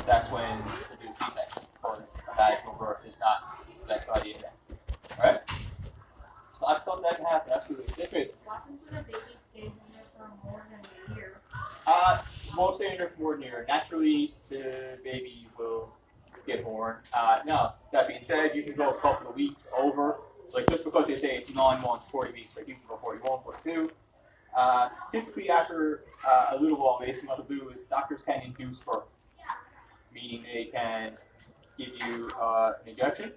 that's when you do C-section, because a vaginal birth is not the best idea then. Alright? So I've thought that can happen, absolutely. Yes, Grace? What happens when a baby stays in there for more than a year? Won't stay in there for more than a year. Naturally, the baby will get born. Now, that being said, you can go a couple of weeks over. Like, just because they say it's 9 months, 40 weeks, like you can go 41, 42. Typically, after a little while, basically what they'll do is doctors can induce birth, meaning they can give you an injection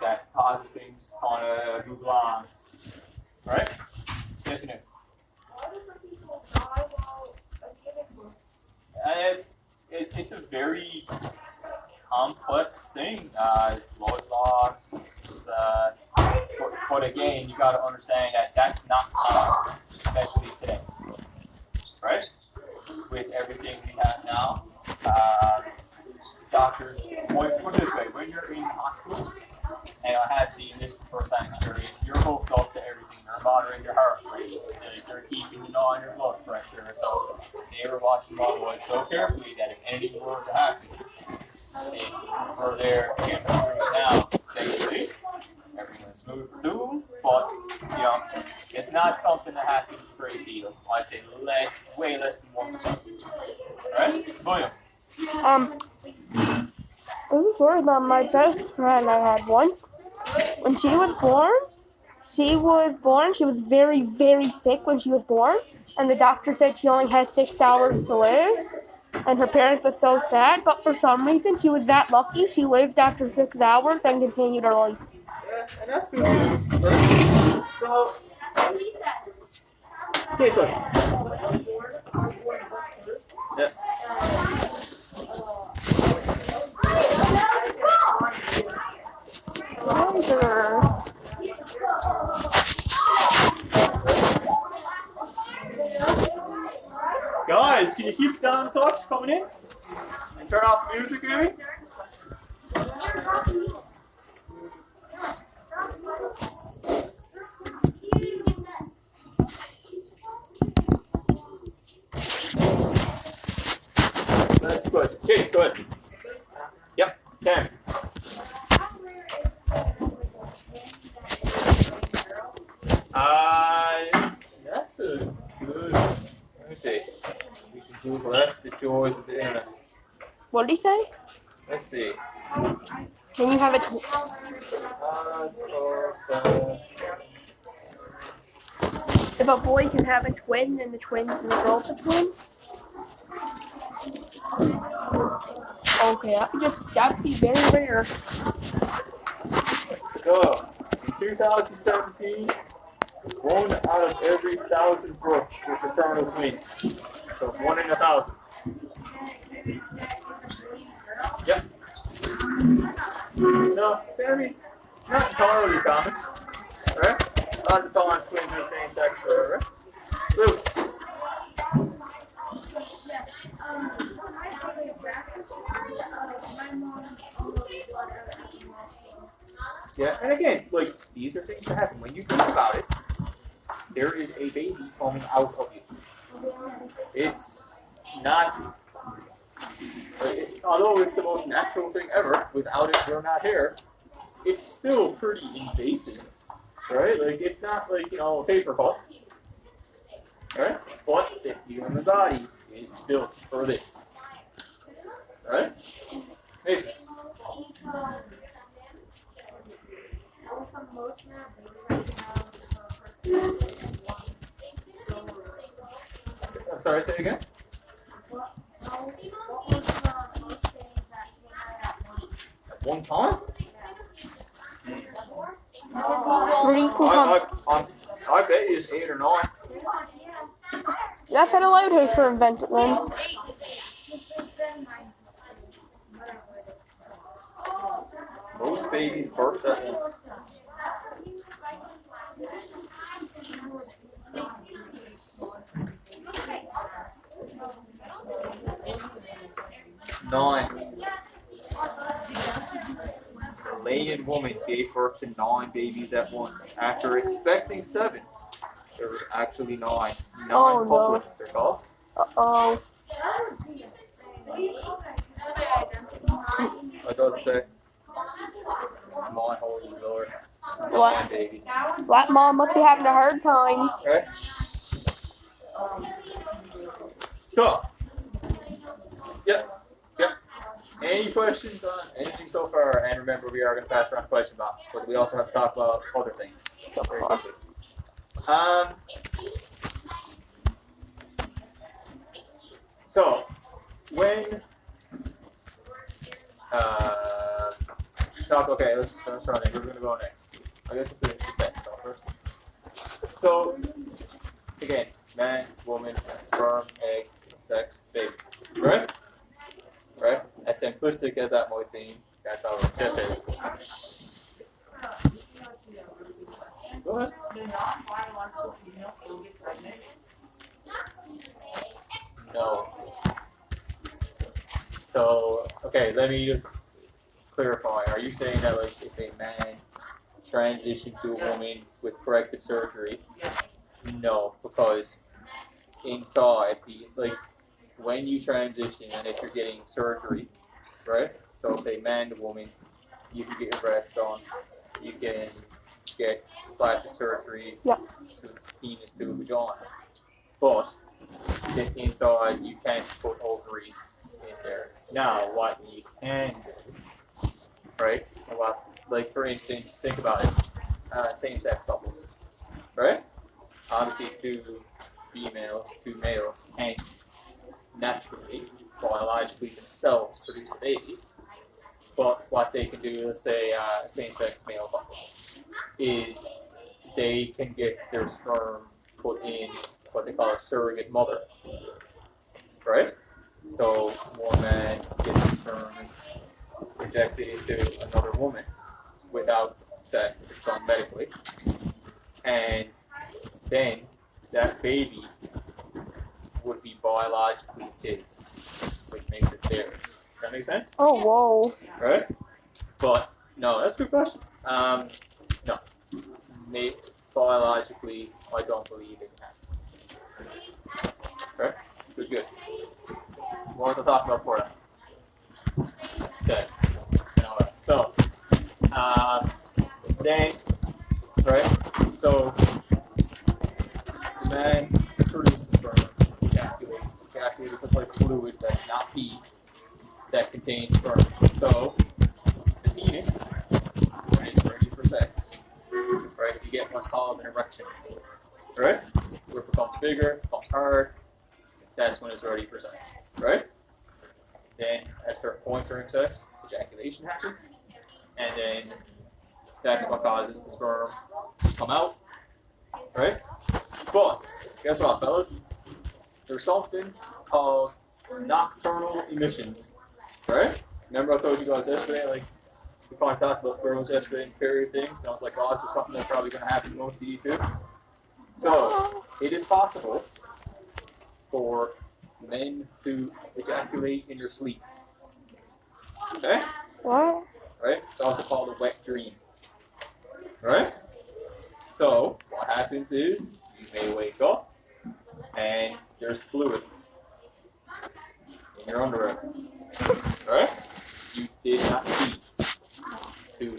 that causes things on a Google on. Alright? Yes or no? Why do some people die while giving birth? It's a very complex thing. Lord's law. But again, you got to understand that that's not common, especially today. Right? With everything we have now, doctors, put it this way, when you're in hospital, and I have seen this the first time experience, you're hooked up to everything. They're monitoring your heart rate, they're keeping an eye on your blood pressure, so they were watching my wife so carefully that if anything were to happen, if we're there to get through now, thankfully, everything's smooth for two, but, you know, it's not something that happens a great deal. I'd say way less than 1%. Alright? William? I was worried about my best friend. I had one. When she was very, very sick when she was born. And the doctor said she only had 6 hours to live. And her parents were so sad. But for some reason, she was that lucky. She lived after 6 hours and continued her life. Yeah, and that's good too. Right? So, okay, so. Yeah. Guys, can you keep down the touch coming in? And turn off the music, maybe? That's good. Chase, go ahead. Yep, 10. That's a good. Let me see. We can Google that. The joys of the internet. What did he say? Let's see. Can you have it? If a boy can have a twin and the twins and the girl's a twin? Okay, that'd be very rare. So, in 2017, 1 out of every 1,000 births were fraternal twins. So 1 in 1,000. Yep. No, very not entirely common. Right? Lots of times twins are the same sex, right? Luke. Yeah, and again, like, these are things that happen. When you think about it, there is a baby coming out of you. It's not, although it's the most natural thing ever, without it, we're not here, it's still pretty invasive, right? Like, it's not like, you know, a paper cut, right? But the human body is built for this, right? Mason. I'm sorry, say it again? At one time? 3 equal times. I bet it's 8 or 9. That's what allowed her to invent it then. Most babies birth at once. Nine. A Malayan woman gave birth to 9 babies at once. After expecting 7, there was actually 9. 9 Oh, puplets, they're called. Uh-oh. What does it say? My holy lord. What? My babies. Black mom must be having a hard time. Right? So, yep. Any questions on anything so far? And remember, we are going to pass around the question box, but we also have to talk about other things. Very quickly. So, when okay, let's try next. We're going to go next. I guess let's do the sex stuff first. So, again, man, woman, sperm, egg, sex, baby. Right? Right? As simplistic as that might seem, that's how it is. Go ahead. No. So, okay, let me just clarify. Are you saying that, like, if a man transitioned to a woman with corrective surgery? No, because inside when you transition and if you're getting surgery, right? So say man to woman, you can get your breast done, you can get plastic surgery, Yeah. to penis to vagina. But inside you can't put ovaries in there. Now what you can do, right? Well, like for instance, think about it. Same-sex couples, right? Obviously, two males can't naturally, biologically themselves produce a baby. But what they can do, let's say a same-sex male couple, is they can get their sperm put in what they call a surrogate mother, right? So one man gets his sperm injected into another woman without sex, it's done medically, and then that baby would be biologically his, which makes it theirs. Does that make sense? Oh, whoa. Right? But no, that's a good question. No, biologically, I don't believe it can happen. Right? Good. What was I talking about before that? Sex. And all that. So, then, right? So, the man produces sperm, ejaculates. Ejaculate is just like fluid that's not pee that contains sperm. So, the penis, when it's ready for sex, right? You get what's called an erection, right? Where it becomes bigger, becomes hard. That's when it's ready for sex, right? Then at a certain point during sex, ejaculation happens, and then that's what causes the sperm to come out, right? But guess what, fellas? There's something called nocturnal emissions, right? Remember I told you guys yesterday, like we kind of talked about girls yesterday and period things, and I was like, oh, this is something that's probably going to happen to most of you too. So it is possible for men to ejaculate in their sleep. Okay? What? Right? It's also called a wet dream. Right? So, what happens is, you may wake up, and there's fluid in your underwear. Right? You did not eat. Two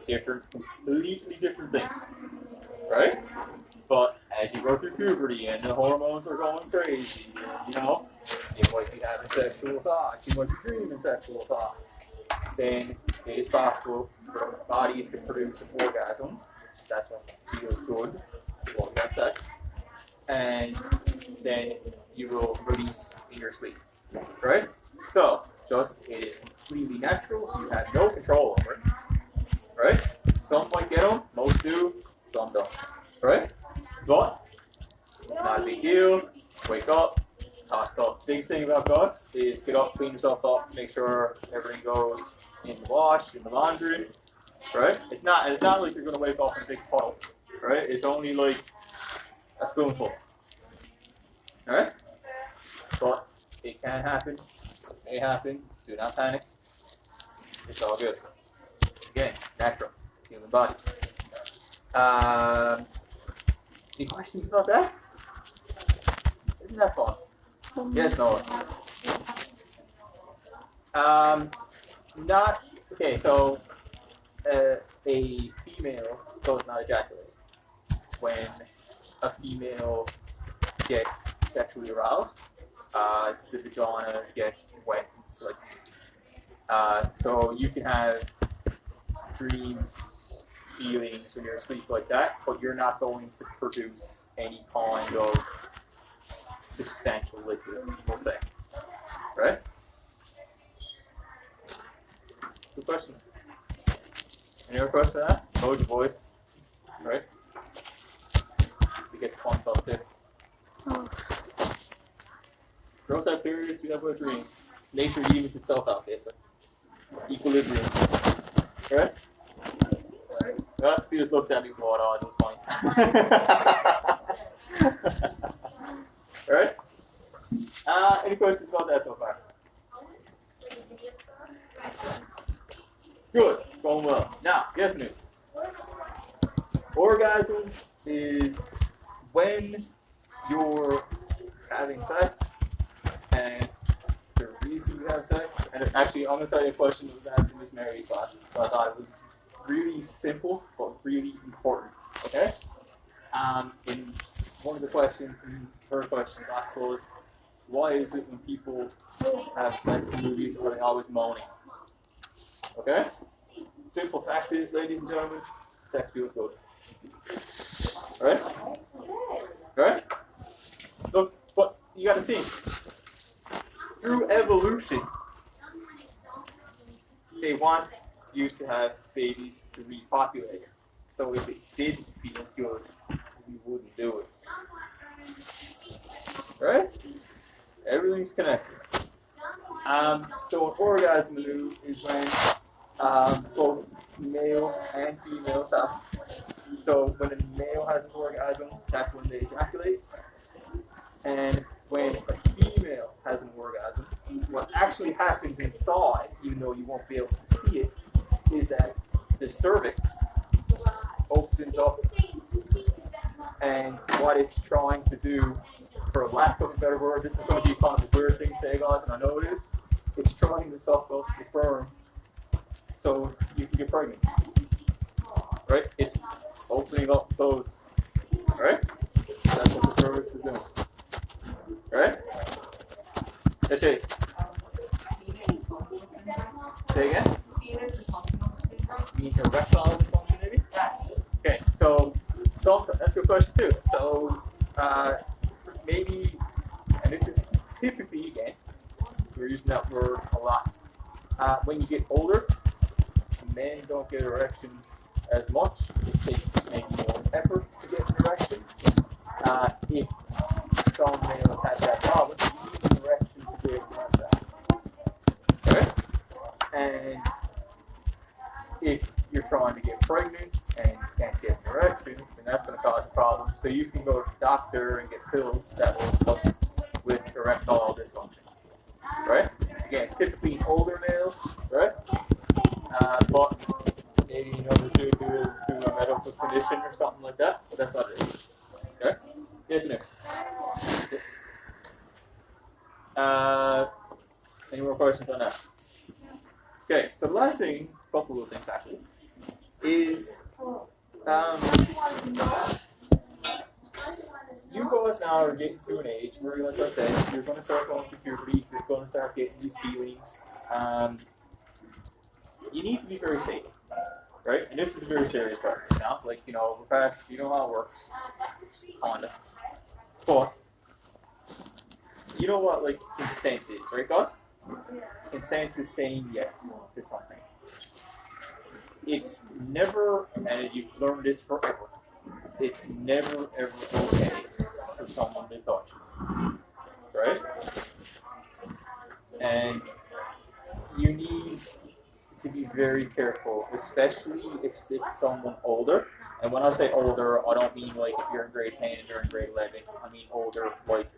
completely different things. Right? But as you go through puberty and the hormones are going crazy, and, you might be having sexual thoughts, you might be dreaming sexual thoughts, then it is possible for the body to produce an orgasm. That's when it feels good while you have sex. And then you will release in your sleep. Right? So, it is completely natural. You have no control over it. Right? Some might get them, most do, some don't. Right? But, not a big deal. Wake up, toss up. Biggest thing about guys is get up, clean yourself up, make sure everything goes in the wash, in the laundry. Right? It's not like you're gonna wake up in a big puddle. Right? It's only like a spoonful. Alright? But it can happen. It may happen. Do not panic. It's all good. Again, natural. Human body. Any questions about that? Isn't that fun? Yes, Noah. Not Okay, so a female does not ejaculate. When a female gets sexually aroused, the vagina gets wet and slippery. So you can have dreams, feelings when you're asleep like that, but you're not going to produce any kind of substantial liquid, we'll say. Right? Good question. Any other question on that? Told you, boys. Right? We get the fun stuff too. Oh. Girls have periods, we have our dreams. Nature evens itself out, basically. Equilibrium. Right? Well, she just looked at me with wide eyes, it was fine. Right? Any questions about that so far? Good, it's going well. Now, yes, new. Orgasm is when you're having sex and the reason you have sex. And actually, I'm going to tell you a question that was asked in Miss Mary's class. So I thought it was really simple, but really important. Okay? In one of the questions in her question box was, why is it when people have sex in movies are they always moaning? Okay? Simple fact is, ladies and gentlemen, sex feels good. Right? Right? Look, but you gotta think. Through evolution, they want you to have babies to repopulate. So if it did feel good, we wouldn't do it. Right? Everything's connected. So an orgasm is when both male and females have. So when a male has an orgasm, that's when they ejaculate. And when a female has an orgasm, what actually happens inside, even though you won't be able to see it, is that the cervix opens up, and what it's trying to do, for lack of a better word, this is going to be kind of a weird thing to say, guys, and I know it is, it's trying to suck up the sperm so you can get pregnant. Right? It's opening up those. Right? That's what the cervix is doing. Right? Yeah, Chase. Say again? You mean erectile dysfunction, maybe? Okay, so that's a good question too. So maybe, and this is typically, again, we're using that word a lot. When you get older, men don't get erections as much. It takes maybe more effort to get an erection. If some males have that problem, you need an erection to be able to have sex. Okay? And if you're trying to get pregnant and you can't get an erection, then that's going to cause a problem. So you can go to the doctor and get pills that will help with erectile dysfunction. Right? Again, typically older males, right? But maybe due to a medical condition or something like that. But that's not it. Okay? Yes, Nick. Any more questions on that? Okay, so the last thing, a couple of things actually, is you guys now are getting to an age where, like I said, you're going to start going through puberty, you're going to start getting these feelings. You need to be very safe, right? And this is a very serious part. Now, like, we're past, you know how it works, kinda. But, you know what, like, consent is, right, guys? Consent is saying yes to something. It's never, and you've learned this forever, it's never ever okay for someone to touch you, right? And you need to be very careful, especially if it's someone older. And when I say older, I don't mean like if you're in grade 10 and you're in grade 11. I mean older, like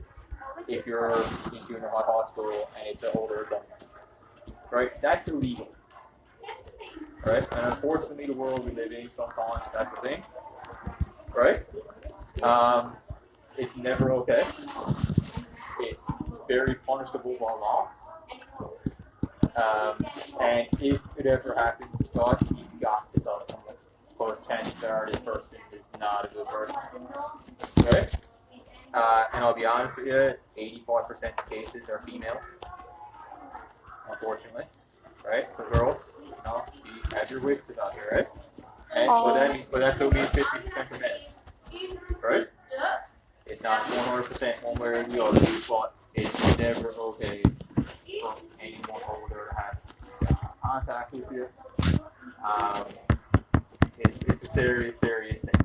if you're in junior high hospital and it's an older adult, right? That's illegal, right? And unfortunately, the world we live in, sometimes that's the thing, right? It's never okay. It's very punishable by law. And if it ever happens to us, you've got to tell someone. Because chances are this person is not a good person. Right? And I'll be honest with you, 85% of cases are females. Unfortunately. Right? So girls, you have your wits about you, right? And, but that still means 50% for men. Right? It's not 100% one way or the other, but it's never okay for anyone older to have contact with you. It's a serious thing,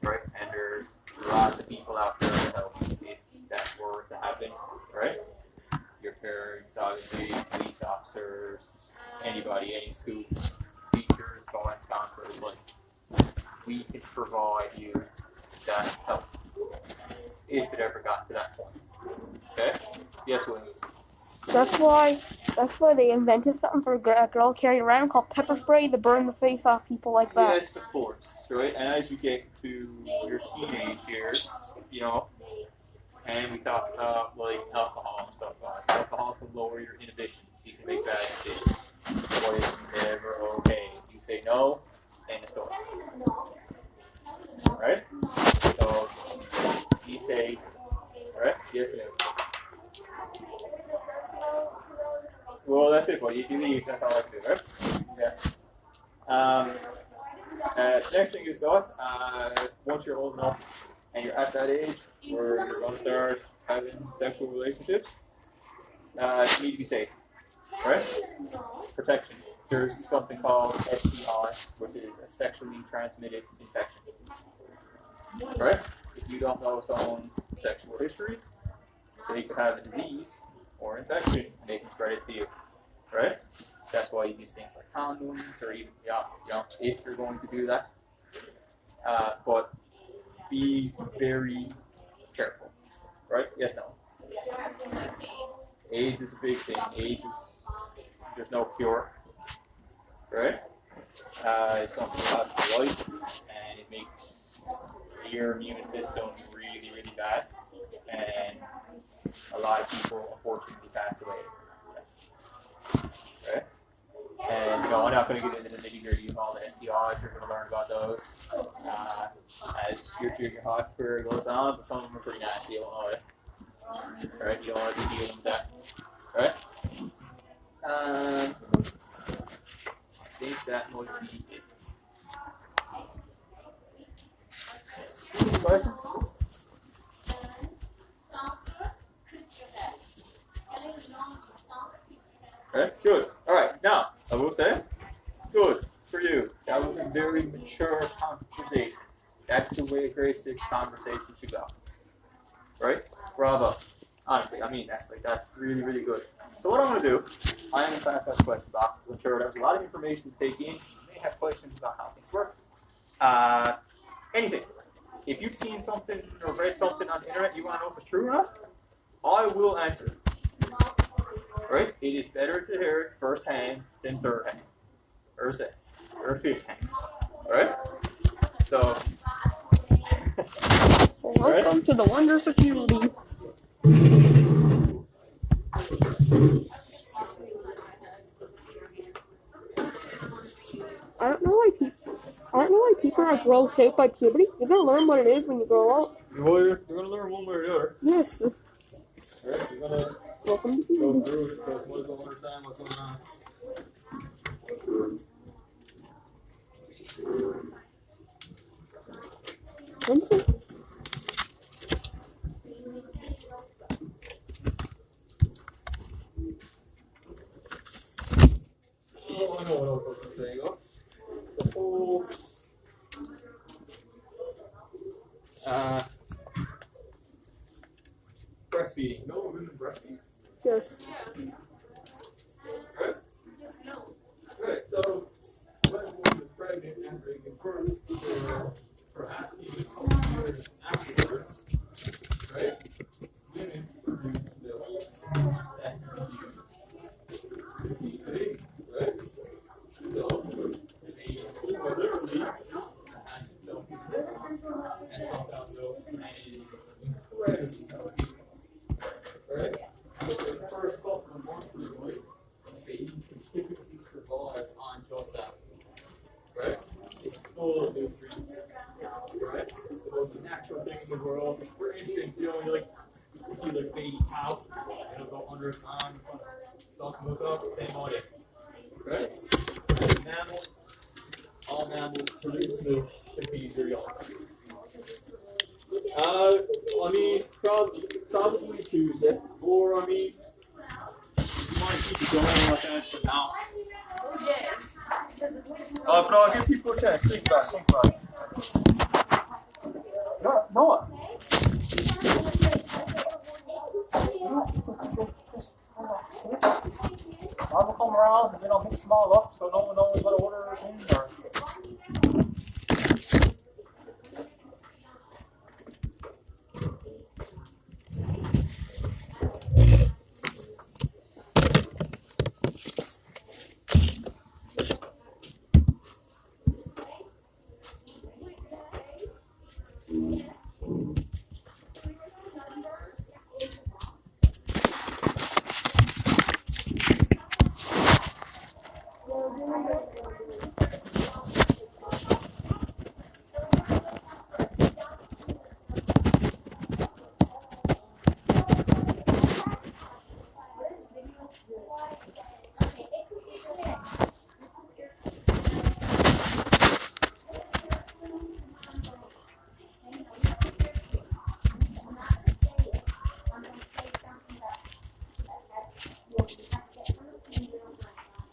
right? And there's lots of people out there to help if that were to happen, right? Your parents, obviously, police officers, anybody, any school, teachers, guidance counselors, like, we can provide you that help if it ever got to that point. Okay? Yes, William. That's why they invented something for a girl carrying around called pepper spray to burn the face off people like that. Yes, of course, right? And as you get to your teenage years, and we talk about like alcohol and stuff like that. Alcohol can lower your inhibitions. You can make bad decisions. But it's never okay. You say no, and it's over. Right? So you say, right? Yes, no. Well, that's it, buddy. You leave. That's all I can do, right? Yeah. Next thing is, guys, once you're old enough and you're at that age where you're going to start having sexual relationships, you need to be safe, right? Protection. There's something called STI, which is a sexually transmitted infection, right? If you don't know someone's sexual history, they could have a disease or infection, and they can spread it to you, right? That's why you use things like condoms, or even, if you're going to do that. But be very careful, right? Yes, no. AIDS is a big thing. There's no cure, right? It's something about life, and it makes your immune system really, really bad. And a lot of people unfortunately pass away. Right? And I'm not going to get into the nitty gritty of all the STIs. You're going to learn about those as your junior high career goes on, but some of them are pretty nasty along the way. Right? You don't want to be dealing with that. Right? I think that might be it. Any questions? Okay, good. Alright, now, I will say, good for you. That was a very mature conversation. That's the way a grade 6 conversation should go. Right? Bravo. Honestly, I mean that. Like, that's really, really good. So what I'm going to do, I am going to pass that question box, because I'm sure there's a lot of information to take in. You may have questions about how things work. Anything. If you've seen something or read something on the internet you want to know if it's true or not, I will answer it. Right? It is better to hear it first hand than third hand. Or second. Or fifth hand. Alright? So welcome to the wonders of community. I don't know why people are grossed out by puberty. You're gonna learn what it is when you grow up. well, you're going to learn one way or the other. Yes. Right? You're going to Welcome to go community. through it because one is going to understand what's going on. Thank you. Oh, I know what else I was going to say. The whole breastfeeding. No women breastfeed. Yes. Right? Right. So when a woman is pregnant and giving birth, or perhaps even a couple years afterwards, right? Women produce milk that can be used to feed the baby, right? So they will literally hatch itself into this, and suck out milk, and it is incredibly healthy, right? So the first couple of months call our Aunt Joseph, right? It's full of nutrients, right? The most natural thing in the world. For instance, you like, you see like baby cow, it'll go under its arm, suck milk up, same all day, right? Mammals, all mammals produce milk to feed their young. Probably Tuesday, or you want to keep it going like an extra now. But I'll give people a chance. Think about it. Noah. I'll come around and then I'll mix them all up so no one knows what order it's in.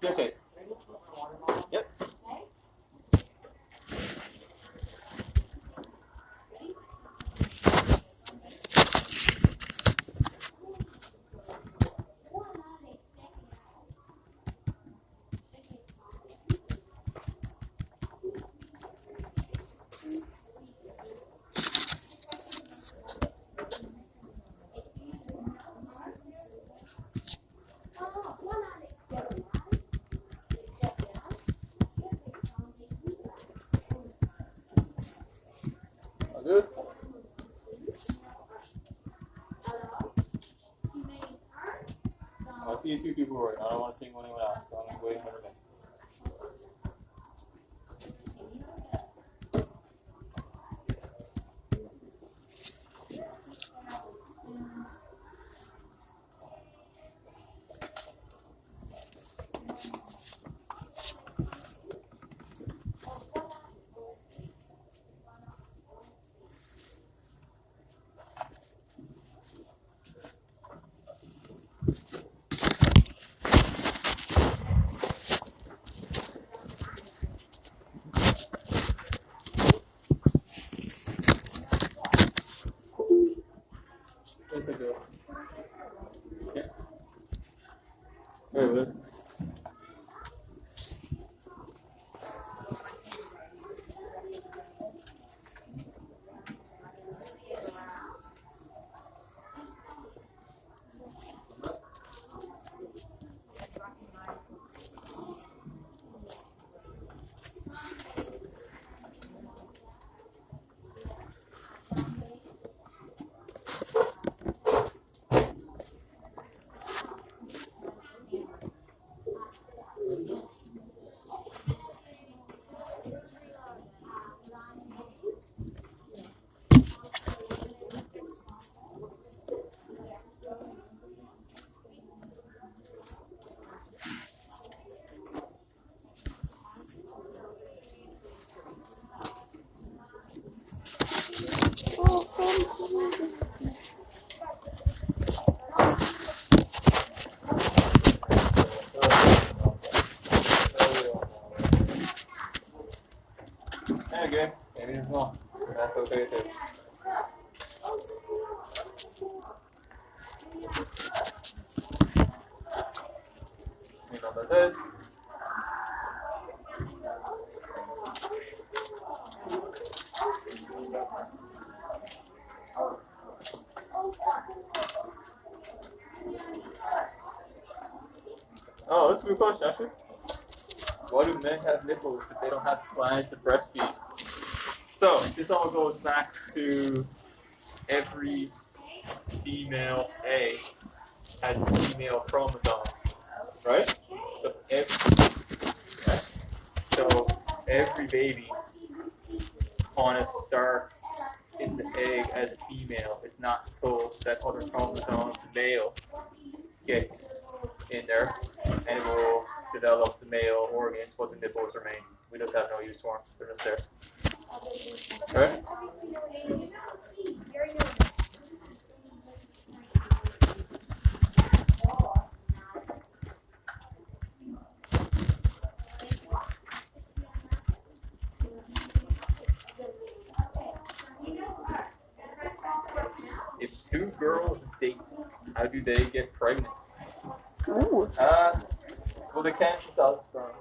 Yes, yes. Yep. Good. I see a few people right now. I don't want to sing anyone else, so I'm going to wait another minute. Yes, I do. Yeah. Very good. Okay. Maybe it's not. That's okay too. You know what that says? Oh, that's a good question, actually. Why do men have nipples if they don't have plans to breastfeed? So, this all goes back to every female egg has a female chromosome, right? So, every baby kind of starts in the egg as a female. It's not until that other chromosome, the male, gets in there, and it will develop the male organs, but the nipples remain. We just have no use for them. They're just there. Right? If two girls date, how do they get pregnant? Ooh. Well, they can't without sperm,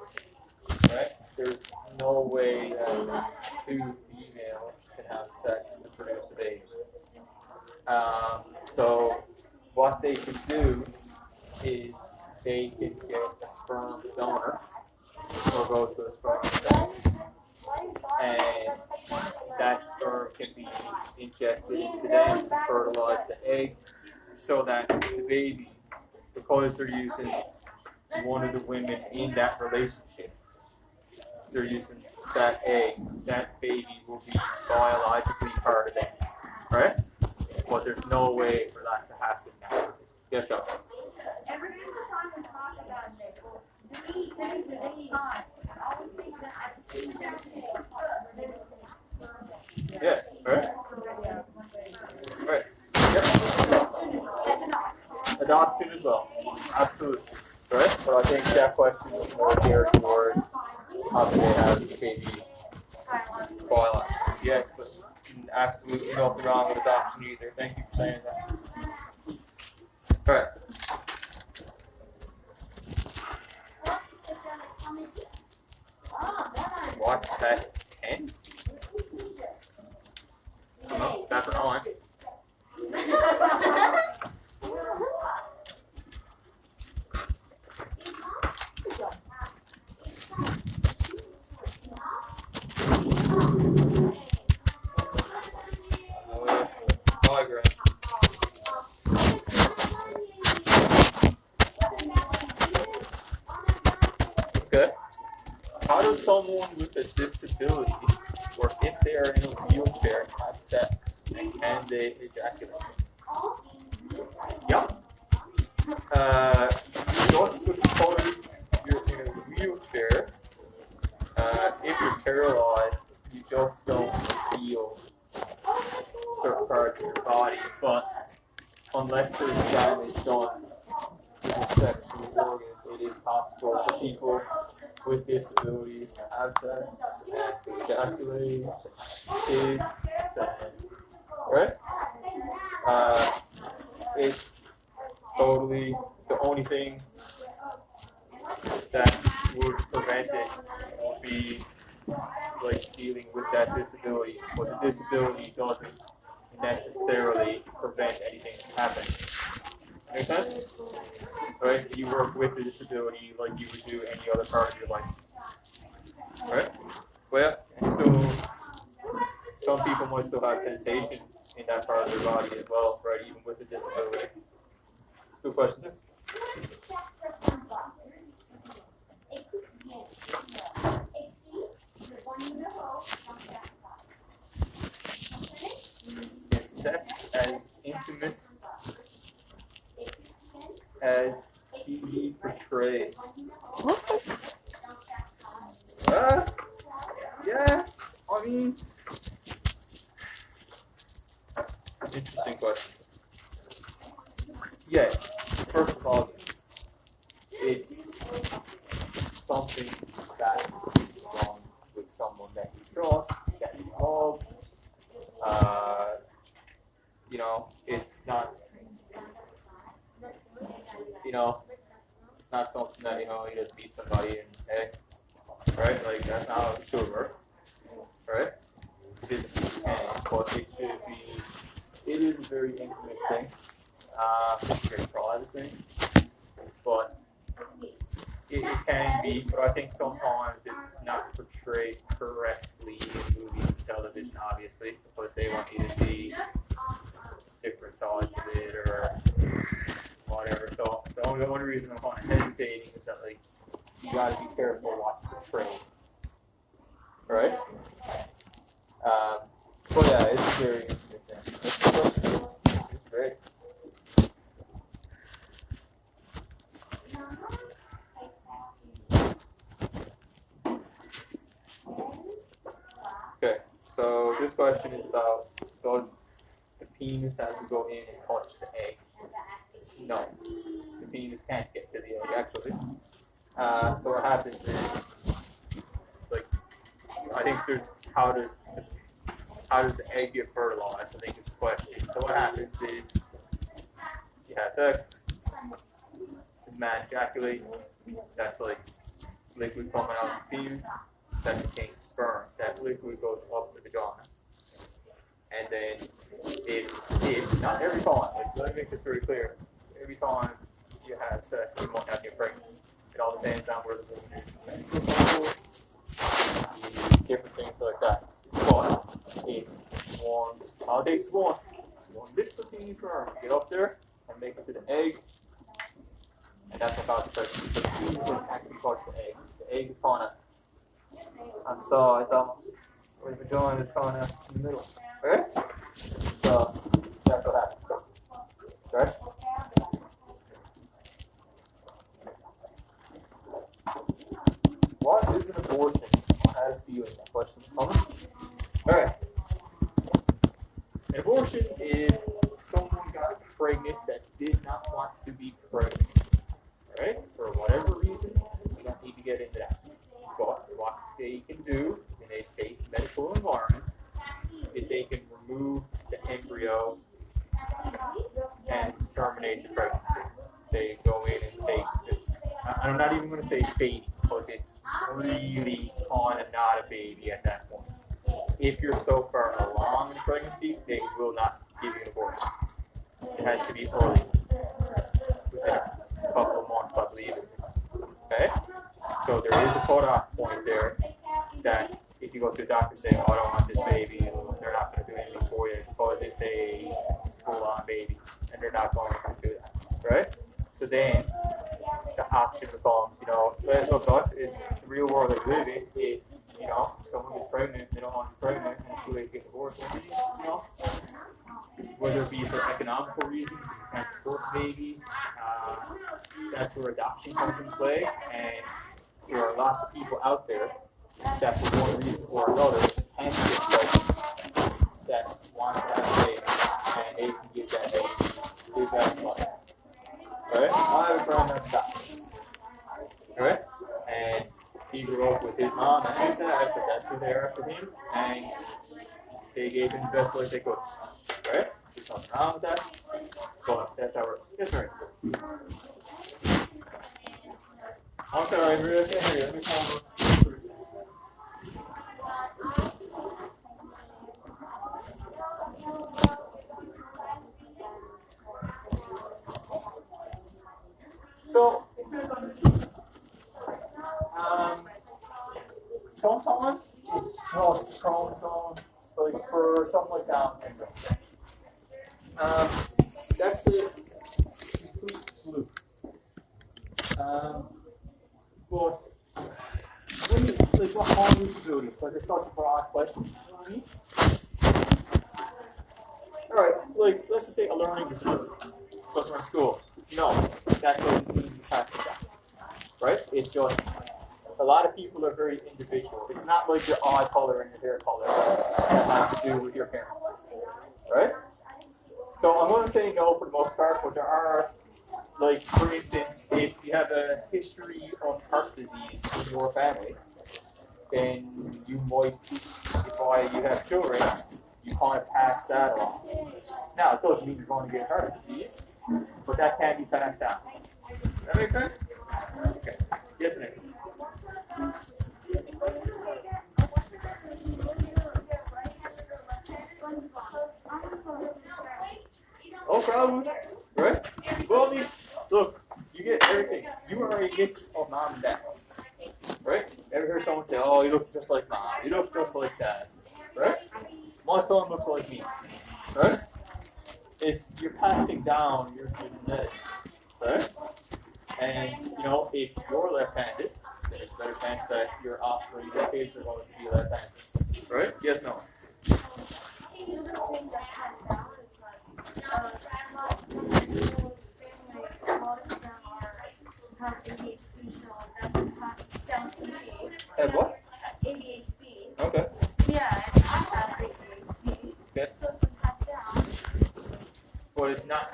right? There's no way that two females can have sex to produce a baby. So what they can do is they can get a sperm donor or go to a sperm bank, and that sperm can be injected into them to fertilize the egg, so that the baby, because they're using one of the women in that relationship, they're using that egg, that baby will be biologically part of them, right? But there's no way for that to happen now. Yes, go. Every time we talk about it, do we say the next time? I always think that I've seen that. Yeah, right? Right. Yep. Adoption as well. Absolutely. Right? But I think that question is more geared towards how do they have the baby biologically. Yes, but absolutely nothing wrong with adoption either. Thank you for saying that. Alright. Watch that 10? Oh, that's on. Diagram. Okay. How does someone with a disability, or if they are in a wheelchair, have sex, and can they ejaculate? Yeah. Just because you're in a wheelchair, if you're paralyzed, you just don't feel certain parts of your body, but unless there's damage done to the sexual organs, it is possible for people with disabilities to have sex and to ejaculate, kids, and, right? It's totally the only thing that would prevent it would be like dealing with that disability, but the disability doesn't necessarily prevent anything from happening. Make sense? Right? You work with the disability like you would do any other part of your life. Right? Well, so some people might still have sensation in that part of their body as well, right? Even with the disability. Good question. Is sex as intimate as TV portrays? Yeah, I mean, interesting question. Yes, first of all, it's something that is wrong with someone that you trust, that you love. You know, it's not, it's not something that, you just meet somebody and, hey, right? Like, that's not how it should work, right? Physically can, but it should be, it is a very intimate thing. It's a very private thing, but it can be, but I think sometimes it's not portrayed correctly in movies and television, obviously, because they want you to see different sides of it or whatever. So the only reason I'm kind of hesitating is that, like, you gotta be careful what you portray. So this question is about, does the penis have to go in and touch the egg? No, the penis can't get to the egg actually. So what happens is, like, I think there's, how does the egg get fertilized? I think is the question. So what happens is, you have sex, the man ejaculates, that's like liquid coming out of the penis, that contains sperm. That liquid goes up the vagina. And then if not every time, like, let me make this very clear, every time you have sex, you might not get pregnant. It all depends on where the woman is. Different things like that. But if one, how it takes one lift the penis sperm, get up there and make it to the egg, and that's what causes pregnancy. So the penis is actually touch the egg. The egg is kind of on the sides almost, where the vagina is kind of in the middle. Right? So that's what happens. Right? What is an abortion? I had a feeling that question was coming. Alright. An abortion is someone got pregnant that did not want to be pregnant. Alright? For whatever reason, we don't need to get into that. But what they can do in a safe medical environment is they can remove the embryo and terminate the pregnancy. They go in and take it. I'm not even going to say baby, because it's really kind of not a baby at that point. If you're so far along in pregnancy, they will not give you an abortion. It has to be early, within a couple of months, I believe it is. Okay? So there is a cutoff point there that if you go to the doctor saying, oh, I don't want this baby, they're not going to do anything for you because it's a full-on baby, and they're not going to do that, right? So then the option becomes, look, us is the real world that we live in. If, someone gets pregnant, they don't want to be pregnant, and it's too late to get divorced, whether it be for economical reasons, you can't support the baby, that's where adoption comes into play, and there are lots of people out there that for one reason or another can get pregnant, that want to have a baby, and they can give that baby to that money. Alright? I have a friend that's adopted. Alright? And he grew up with his mom and his dad, because that's who they are for him, and they gave him the best life they could. Right? There's nothing wrong with that, but that's how it's very cool. I'm sorry, I really can't hear you. Let me call you. So, it depends on the student. Sometimes it's just chromosomes, like for something like Down syndrome. That's a complete fluke. But what harm is disability? Because it's such a broad question. You know what I mean? Alright, let's just say a learning disability. Because we're in school. No, that doesn't mean you pass it down. Right? It's just a lot of people are very individual. It's not like your eye color and your hair color that has to do with your parents. Right? So I'm going to say no for the most part, but there are, like, for instance, if you have a history of heart disease in your family, then you might, if you have children, you kind of pass that along. Now, it doesn't mean you're going to get heart disease, but that can be passed down. Does that make sense? Okay. Yes, Nick? No problem. Right? Well, look, you get everything. You are a mix of mom and dad. Right? Ever heard someone say, oh, you look just like mom, you look just like dad. Right? My son looks like me. Right? You're passing down your genetics. Right? And, if you're left-handed, then it's better chance that your offspring, your kids are going to be left-handed. Right? Yes, no? Have what? ADHD. Okay. Yeah, I have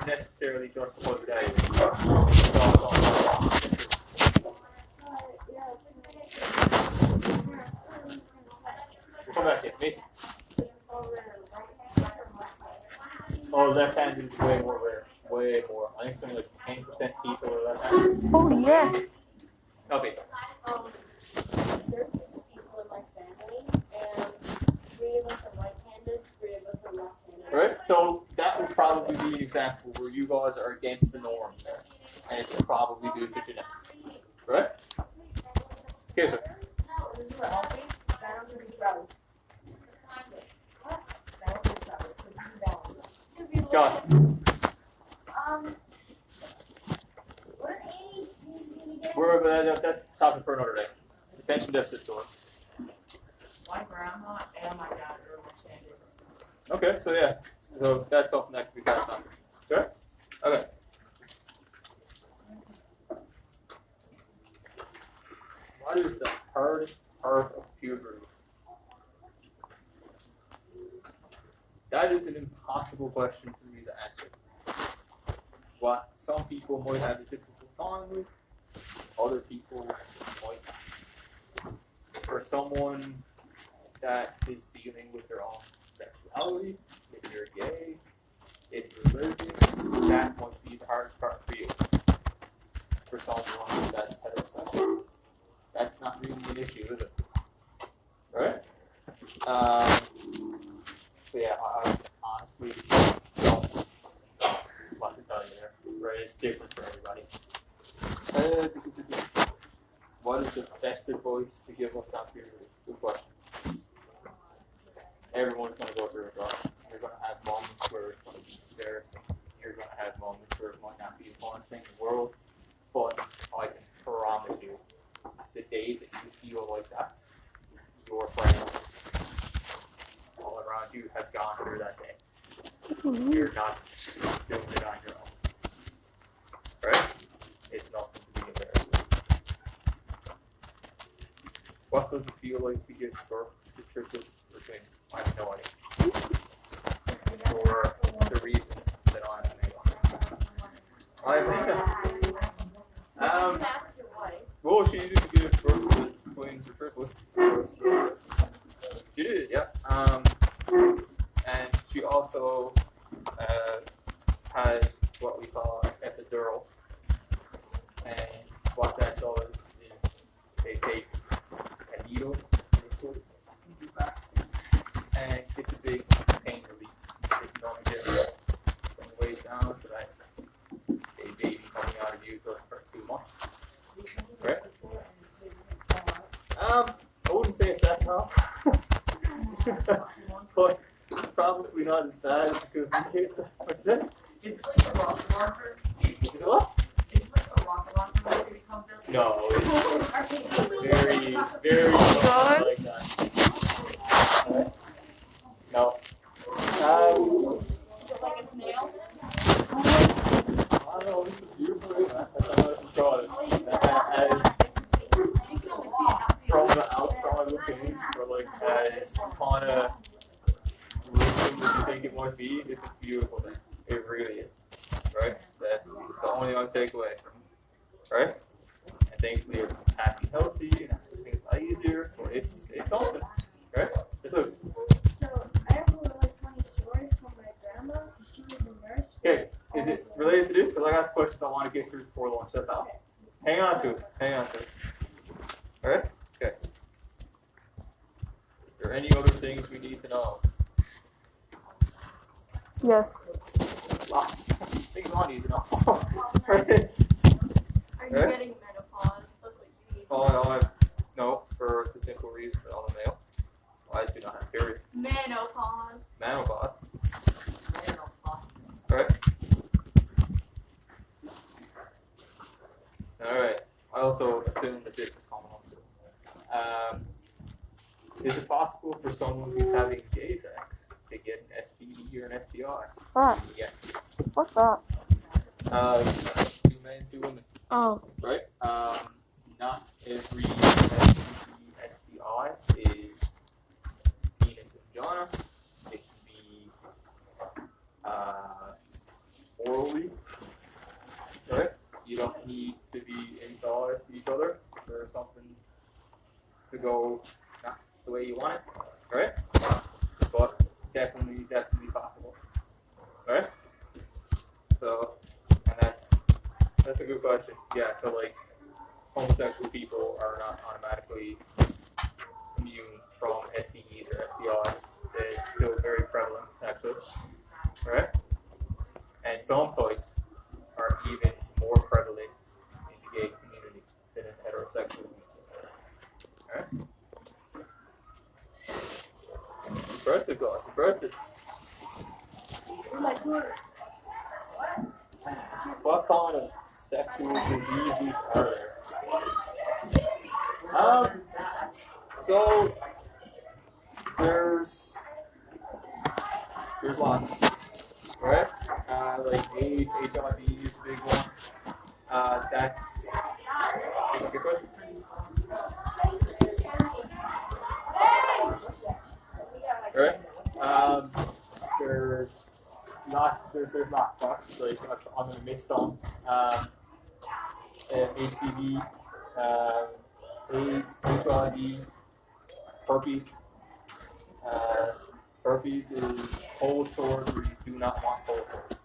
necessarily just what that is. We'll come back here. Mason. Oh, left-handed is way more rare. Way more. I think something like 10% people are left-handed. Oh yes. Okay. There's 6 people in my family, and 3 of us are right-handed, 3 of us are left-handed. Right? So that would probably be an example where you guys are against the norm there. And it's probably due to genetics. Right? Okay, sir. This is all these boundary roads. Got it. That's the topic for another day. Attention deficit disorder. My grandma and my dad are left-handed. Okay, so yeah. So that's something that can be passed on. Sure? Okay. What is the hardest part of puberty? That is an impossible question for me to answer. What some people might have a difficult time with, other people might not. For someone that is dealing with their own sexuality, if you're gay, if you're religious, that might be the hardest part for you. For someone that's heterosexual, that's not really an issue, is it? Right? So yeah, I honestly don't know what to tell you there. Right? It's different for everybody. What is the best advice to give us on puberty? Good question. Everyone's going to go through it, right? You're going to have moments where it's going to be embarrassing. You're going to have moments where it might not be the funnest thing in the world. But I can promise you, the days that you feel like that, your friends all around you have gone through that day. You're not doing it on your own. Right? It's nothing to be embarrassed with. What does it feel like to give birth to triplets or twins? I have no idea. For the reason that I'm unable. I think well, she didn't give birth to twins or triplets. She did, yeah. And she also had what we call an epidural. And what that does is they take a needle and it's a big pain relief. If you don't get from the waist down so that a baby coming out of you doesn't hurt too much. Right? I wouldn't say it's that tough. But it's probably not as bad as it could be. What's that? It's like a rocket launcher. Is it what? It's like a rocket launcher when it comes out. No, it's very much like that. Alright. No. Is it like its nail? I don't know, this is beautiful. I don't know what to call it. You can only see half the From the outside looking in, or like as kind of gruesome as you think it might be, it's a beautiful thing. It really is. Right? That's the only thing I take away from it. Right? And thankfully you're happy, healthy, and everything's a lot easier, but it's something. Right? It's like, So, I have a really funny story from my grandma. She was a nurse. okay, is it related to this? Because I got questions I want to get through before lunch. That's all. Hang on to it. Hang on to it. Alright? Okay. Is there any other things we need to know? Yes. Lots. Things I need to know. Right? Are you Right? getting menopause? That's what you need. Oh, no, for the simple reason that I'm a male. I do not have period. Menopause. Menopause. Menopause. Alright? Alright. I also assume that this is common too. Is it possible for someone who's having gay sex to get an STD or an STI? What? Yes. What's that? 2 men, 2 women. Oh. Right? Not every STI is penis and vagina. It can be orally go not the way you want it, right? But definitely possible, right? So, and that's a good question. Yeah, so like homosexual people are not automatically immune from STDs or STIs. It's still very prevalent, actually, right? And some types are even more prevalent in the gay community than in heterosexual community. Alright? Impressive, guys. Impressive. What kind of sexual diseases are there? So there's lots, right? Like AIDS, HIV is a big one. That's a good question. Right? There's lots, like I'm gonna miss some. HPV, AIDS, HIV, herpes. Herpes is cold sores where you do not want cold sores.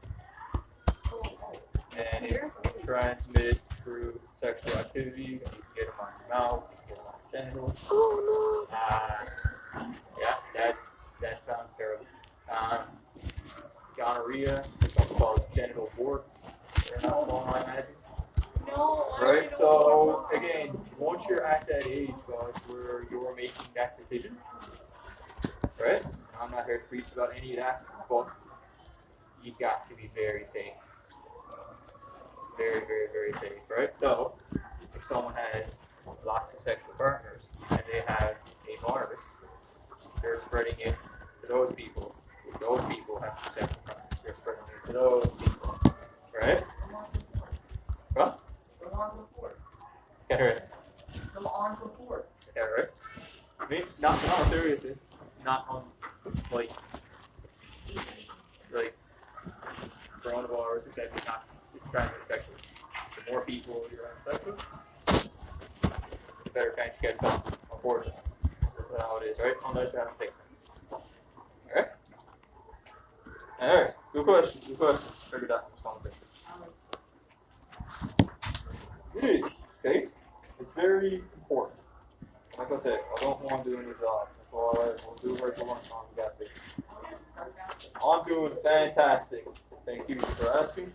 And it's transmitted through sexual activity. You can get them on your mouth, you can get them on your genitals. Oh Yeah, that sounds terrible. Gonorrhea, there's something called genital warts. They're not fun, I imagine. Right? So, again, once you're at that age, guys, where you're making that decision, right? I'm not here to preach about any of that, but you got to be very safe. Very, very, very safe, right? So, if someone has lots of sexual partners and they have a virus, they're spreading it to those people. Those people have sexual partners. They're spreading it to those people, right? What? Yeah, right. Yeah, right. I mean, not on seriousness, not on like coronavirus, etc. Not transmitted sexually. The more people you're on sex with, the better chance you get something. Unfortunately, that's how it is, right? Unless you're having sex. Alright? Alright. Good question. Good question. Figured out it is. Okay? It's very important. Like I said, I don't want to do any job. That's all right. We'll do work for one time. We got this. I'm doing fantastic. Thank you for asking.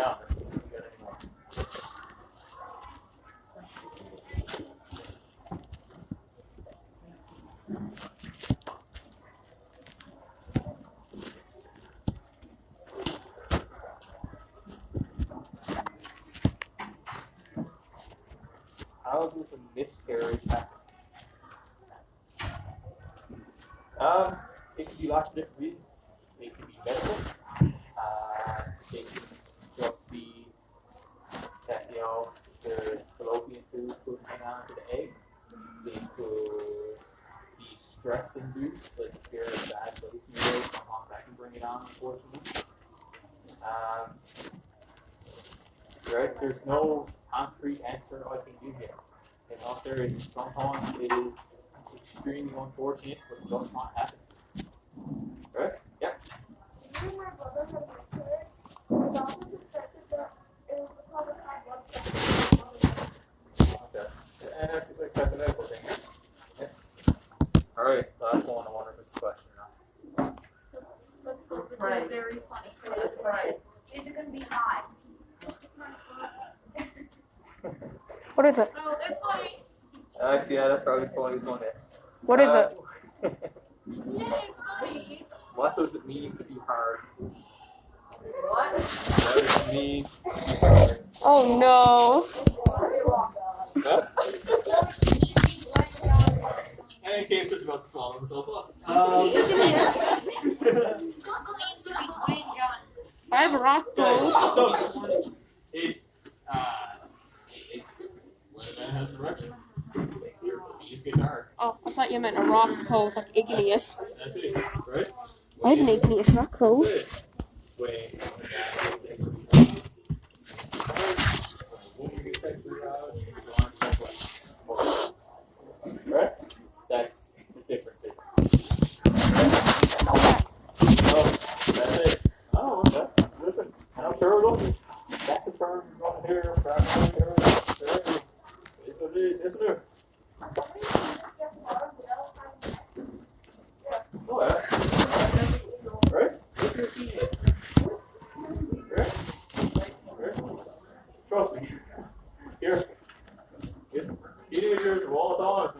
Yeah. How does a miscarriage happen? It can be lots of different reasons. It can be medical. It can just be that, the fallopian tube couldn't hang on to the egg. It could be stress induced, like if you're in a bad place in your life, sometimes that can bring it on, unfortunately. Right? There's no concrete answer I can give you. In all seriousness, sometimes it is extremely unfortunate, but just not happens. Right? Yeah. Okay. And that's a medical thing. Yeah. Alright, last one. I wonder if it's a question now. It's very funny. Is it going to be high? What is it? Oh, it's funny. Actually, yeah, that's probably the funniest one there. What is it? Yeah, it's funny. What does it mean to be hard? What? What does it mean to be hard? Oh no. And in case it's about to swallow himself up. I have a rock pose. So, it's when a man has an erection, your penis gets hard. Oh, I thought you meant a rock pose, like igneous. That's it, right? I have an 8 minute not close. Wait. Right? That's the differences. Oh, that's it. Oh, okay. Listen, I don't care what it is. That's the term you're going to hear. It's what it is. Yes, sir. Oh, yeah. Right? Right? Trust me. Here. This teenagers of all dollars.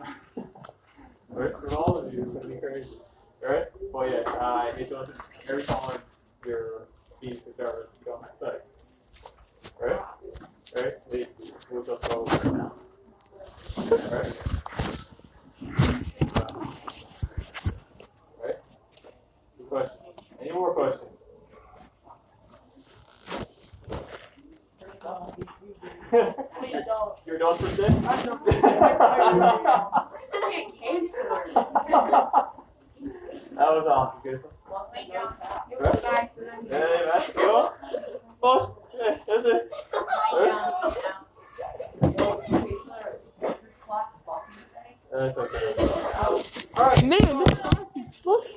Right? For all of you, it's going to be crazy. Right? But yeah, it doesn't. Every time your fees conservative, you don't have to say. Right? Right? We'll just go over it now. Right? Right? Good question. Any more questions? You're done for today? That was awesome, Kirsten. Right? Hey, that's cool. Oh, yeah, that's it. That's okay. Man, this is supposed to.